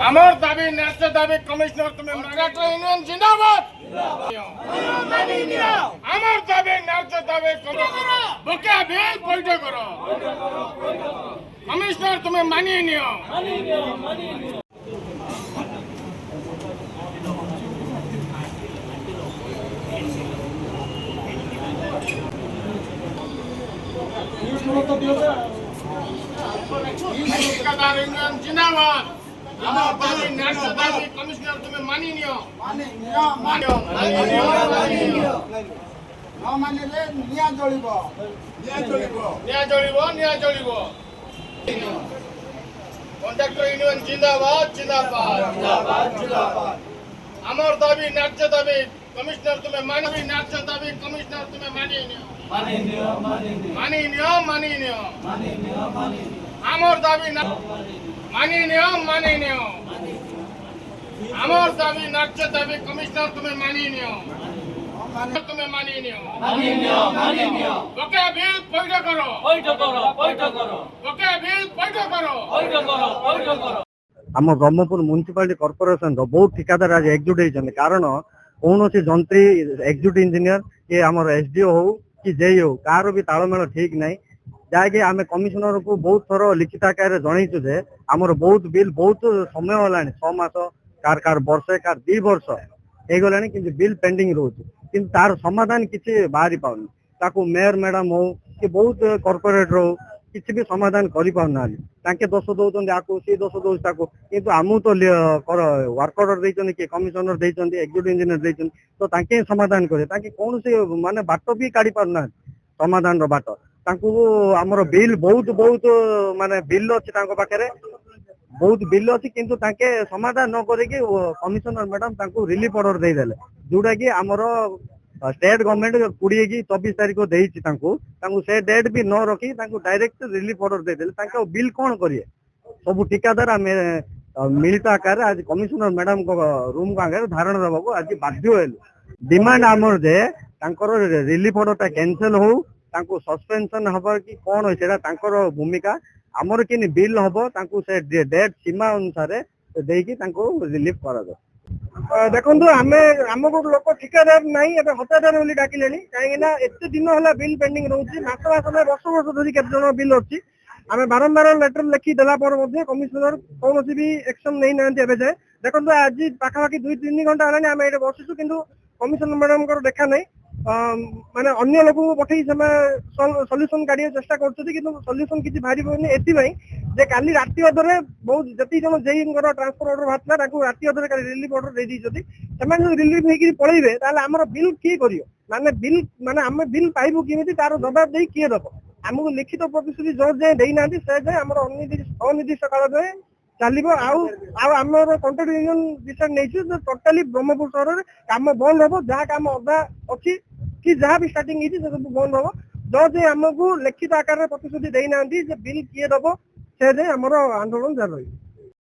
আমার দাবি ন্যায্য দাবি কমিশনার তুমি মারাঠা ইউনিয়ন জিন্দাবাদ। আমার দাবি ন্যায্য দাবি বকেয়া বিল বৈধ করো। কমিশনার তুমি মানিয়ে নিও। ঠিকাদার ইউনিয়ন জিন্দাবাদ। আমার দাবি ন্যায্য দাবি কমিশনার তুমি মানিয়ে নিও। মানিলে নিয়া জ্বলিব। কন্ট্রাক্টর ইউনিয়ন জিন্দাবাদ জিন্দাবাদ। আমার দাবি ন্যায্য দাবি কমিশনার তুমি মানিয়ে ন্যায্য দাবি কমিশনার তুমি মানিয়ে নিও। আমার দাবি মানিয়ে নিও। আমার দাবি ন্যায্য দাবি কমিশনার তুমি মানিয়ে নিও। বকেয়া বিল বৈধ করো। বকেয়া বিল বৈধ করো। ଆମ ବ୍ରହ୍ମପୁର ମ୍ୟୁନିସିପାଲିଟି କର୍ପୋରେସନର ବହୁତ ଠିକାଦାର ଆଜି ଏକଜୁଟ ହେଇଛନ୍ତି। କାରଣ କୌଣସି ଯନ୍ତ୍ରୀ ଏକଜୁଟ ଇଞ୍ଜିନିୟର କି ଆମର ଏସଡିଓ ହଉ କି ଜେଇ ହଉ କାହାର ବି ତାଳମେଳ ଠିକ ନାହିଁ। ଯାହାକି ଆମେ କମିଶନରକୁ ବହୁତ ଥର ଲିଖିତ ଆକାରରେ ଜଣେଇଛୁ ଯେ ଆମର ବହୁତ ବିଲ୍ ବହୁତ ସମୟ ହେଲାଣି, 6 ମାସ, କାହାର ବର୍ଷେ, କାହାର 2 ବର୍ଷ ହେଇଗଲାଣି, କିନ୍ତୁ ବିଲ୍ ପେଣ୍ଡିଂ ରହୁଛି। କିନ୍ତୁ ତାର ସମାଧାନ କିଛି ବାହାରି ପାରୁନି। ତାକୁ ମେୟର ମ୍ୟାଡାମ ହଉ କି ବହୁତ କର୍ପୋରେଟର ହଉ କିଛି ବି ସମାଧାନ କରିପାରୁନାହାନ୍ତି। ତାଙ୍କେ ଦୋଷ ଦଉଛନ୍ତି ଆକୁ, ସିଏ ଦୋଷ ଦଉଛି ତାକୁ। କିନ୍ତୁ ଆମକୁ ତ ୱାର୍କ ଅର୍ଡର ଦେଇଛନ୍ତି, କିଏ କମିଶନର ଦେଇଛନ୍ତି, ଏକ୍ଜିକ୍ୟୁଟିଭ ଇଞ୍ଜିନିୟର ଦେଇଛନ୍ତି, ତ ତାଙ୍କେ ହିଁ ସମାଧାନ କରିବେ। ତାଙ୍କେ କୌଣସି ମାନେ ବାଟ ବି କାଢି ପାରୁନାହାନ୍ତି ସମାଧାନର ବାଟ। ତାଙ୍କୁ ଆମର ବିଲ୍ ବହୁତ ମାନେ ବିଲ୍ ଅଛି ତାଙ୍କ ପାଖରେ, ବହୁତ ବିଲ୍ ଅଛି, କିନ୍ତୁ ତାଙ୍କେ ସମାଧାନ ନ କରିକି କମିଶନର ମ୍ୟାଡାମ ତାଙ୍କୁ ରିଲିଫ ଅର୍ଡର ଦେଇଦେଲେ, ଯୋଉଟା କି ଆମର ଷ୍ଟେଟ ଗଭର୍ଣ୍ଣମେଣ୍ଟ 20 କି 24 ତାରିଖ ଦେଇଛି ତାଙ୍କୁ ସେ ଡେଟ୍ ବି ନ ରଖି ତାଙ୍କୁ ଡାଇରେକ୍ଟ ରିଲିଫ ଅର୍ଡର ଦେଇଦେଲେ। ତାଙ୍କ ବିଲ୍ କଣ କରିବେ? ସବୁ ଠିକାଦାର ଆମେ ମିଳିତ ଆକାରରେ ଆଜି କମିଶନର ମ୍ୟାଡାମଙ୍କ ରୁମ ଆଗରେ ଧାରଣା ଦେବାକୁ ଆଜି ବାଧ୍ୟ ହେଲୁ। ଡିମାଣ୍ଡ ଆମର ଯେ ତାଙ୍କର ରିଲିଫ ଅର୍ଡରଟା କ୍ୟାନସେଲ ହଉ, ତାଙ୍କୁ ସସ୍ପେନସନ ହବ କି କଣ ସେଇଟା ତାଙ୍କର ଭୂମିକା। ଆମର କିନି ବିଲ୍ ହବ ତାଙ୍କୁ ସେ ଡେଟ୍ ସୀମା ଅନୁସାରେ ଦେଇକି ତାଙ୍କୁ ରିଲିଫ କରାଯାଉ। ଦେଖନ୍ତୁ ଆମକୁ ଲୋକ ଠିକାଦାର ନାହିଁ, ଏବେ ହତାଦାର ବୋଲି ଡାକିଲେଣି। କାହିଁକି ନା ଏତେ ଦିନ ହେଲା ବିଲ୍ ପେଣ୍ଡିଂ ରହୁଛି, ମାସ ବର୍ଷ ଧରି କେତେ ଜଣ ବିଲ୍ ଅଛି। ଆମେ ବାରମ୍ବାର ଲେଟର ଲେଖି ଦେଲା ପରେ ମଧ୍ୟ କମିଶନର କୌଣସି ବି ଏକ୍ସନ ନେଇନାହାନ୍ତି ଏବେ ଯାଏ। ଦେଖନ୍ତୁ ଆଜି ପାଖାପାଖି 2-3 ଘଣ୍ଟା ହେଲାଣି ଆମେ ଏଠି ବସିଛୁ, କିନ୍ତୁ କମିଶନର ମ୍ୟାଡାମଙ୍କର ଦେଖା ନାହିଁ। ମାନେ ଅନ୍ୟ ଲୋକଙ୍କୁ ପଠେଇ ସେମାନେ ସଲ୍ୟୁସନ କାଢିବାକୁ ଚେଷ୍ଟା କରୁଛନ୍ତି, କିନ୍ତୁ ସଲ୍ୟୁସନ କିଛି ବାହାରିବନି। ଏଥିପାଇଁ ଯେ କାଲି ରାତି ଅଧରେ ବହୁତ ଯେତିକି ଜଣ ଜେଇଙ୍କର ଟ୍ରାନ୍ସଫର ଅର୍ଡର ବାହାରିଥିଲା ତାଙ୍କୁ ରାତି ଅଧରେ କାଲି ରିଲିଫ ଅର୍ଡର ଦେଇଦେଇଛନ୍ତି। ସେମାନେ ଯଦି ରିଲିଫ ହେଇକି ପଳେଇବେ ତାହେଲେ ଆମର ବିଲ୍ କିଏ କରିବ? ମାନେ ଆମେ ବିଲ୍ ପାଇବୁ କେମିତି, ତାର ଜବାବ ଦେଇ କିଏ ଦବ? ଆମକୁ ଲିଖିତ ପ୍ରତିଶ୍ରୁତି ଯୋଉ ଯାଏ ଦେଇନାହାନ୍ତି ସେ ଯାଏ ଆମର ଅନିର୍ଦ୍ଦିଷ୍ଟ କାଳ ଯାଏ ଚାଲିବ। ଆଉ ଆମର କଣ୍ଟ୍ରାକ୍ଟ ୟୁନିୟନ ଡିସାଇଡ୍ ନେଇଛୁ ଯେ ଟୋଟାଲି ବ୍ରହ୍ମପୁର ସହରରେ କାମ ବନ୍ଦ ହବ। ଯାହା କାମ ଅଧା ଅଛି କି ଯାହା ବି ଷ୍ଟାର୍ଟିଂ ହେଇଛି ସେ ସବୁ ବନ୍ଦ ହବ। ଯୋଉ ଯାଏ ଆମକୁ ଲିଖିତ ଆକାରରେ ପ୍ରତିଶ୍ରୁତି ଦେଇନାହାନ୍ତି ଯେ ବିଲ୍ କିଏ ଦବ ସେ ଯାଏ ଆମର ଆନ୍ଦୋଳନ ଜାରି ରହିବ।